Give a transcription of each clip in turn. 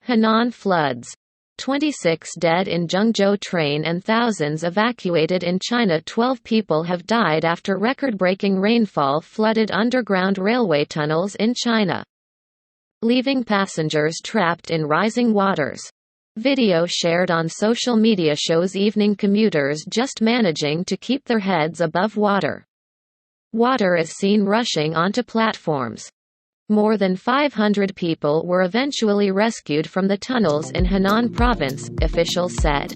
Henan floods. 26 dead in Zhengzhou train and thousands evacuated in China. 12 people have died after record-breaking rainfall flooded underground railway tunnels in China, leaving passengers trapped in rising waters. Video shared on social media shows evening commuters just managing to keep their heads above water. Water is seen rushing onto platforms. More than 500 people were eventually rescued from the tunnels in Henan province, officials said.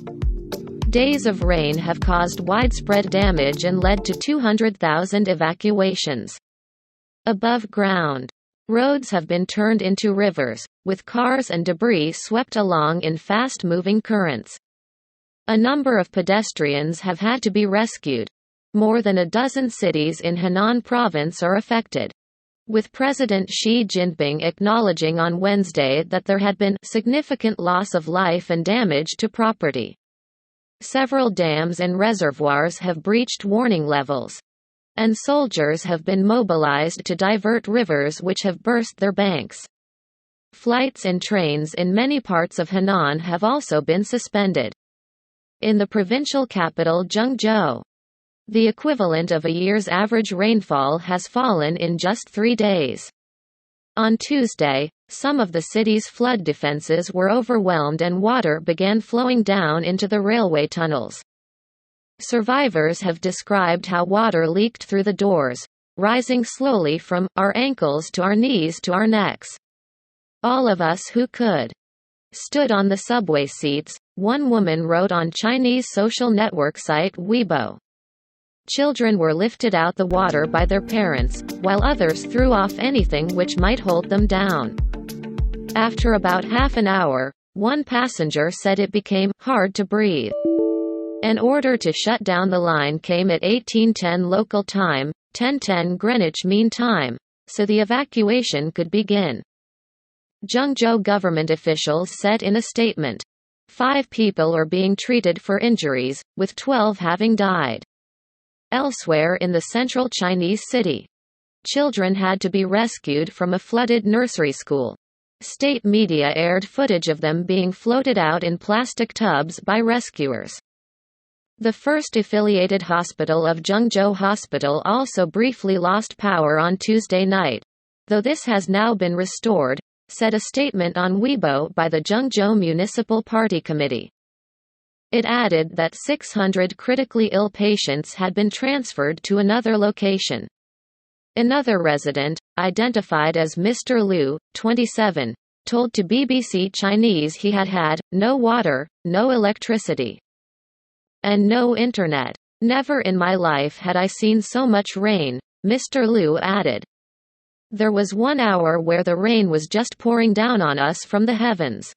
Days of rain have caused widespread damage and led to 200,000 evacuations. Above ground, roads have been turned into rivers, with cars and debris swept along in fast-moving currents. A number of pedestrians have had to be rescued. More than a dozen cities in Henan province are affected, with President Xi Jinping acknowledging on Wednesday that there had been significant loss of life and damage to property. Several dams and reservoirs have breached warning levels, and soldiers have been mobilized to divert rivers which have burst their banks. Flights and trains in many parts of Henan have also been suspended. In the provincial capital Zhengzhou, the equivalent of a year's average rainfall has fallen in just 3 days. On Tuesday, some of the city's flood defenses were overwhelmed and water began flowing down into the railway tunnels. Survivors have described how water leaked through the doors, rising slowly from our ankles to our knees to our necks. All of us who could stood on the subway seats, one woman wrote on Chinese social network site Weibo. Children were lifted out the water by their parents, while others threw off anything which might hold them down. After about half an hour, one passenger said it became hard to breathe. An order to shut down the line came at 18:10 local time, 10:10 Greenwich Mean Time, so the evacuation could begin. Zhengzhou government officials said in a statement. 5 people are being treated for injuries, with 12 having died. Elsewhere in the central Chinese city, children had to be rescued from a flooded nursery school. State media aired footage of them being floated out in plastic tubs by rescuers. The first affiliated hospital of Zhengzhou Hospital also briefly lost power on Tuesday night, though this has now been restored, said a statement on Weibo by the Zhengzhou Municipal Party Committee. It added that 600 critically ill patients had been transferred to another location. Another resident, identified as Mr. Liu, 27, told to BBC Chinese he had had no water, no electricity, and no internet. Never in my life had I seen so much rain, Mr. Liu added. There was 1 hour where the rain was just pouring down on us from the heavens,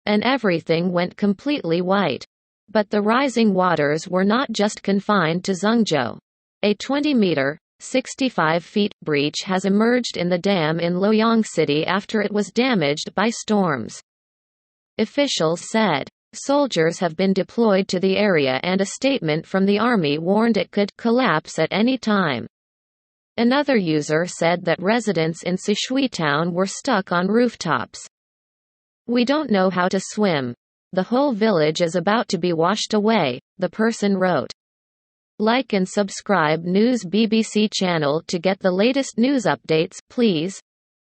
and everything went completely white. But the rising waters were not just confined to Zhengzhou. A 20-meter, 65 feet, breach has emerged in the dam in Luoyang City after it was damaged by storms. Officials said. Soldiers have been deployed to the area and a statement from the army warned it could collapse at any time. Another user said that residents in Sishui town were stuck on rooftops. We don't know how to swim. The whole village is about to be washed away, the person wrote. Like and subscribe News BBC channel to get the latest news updates, please.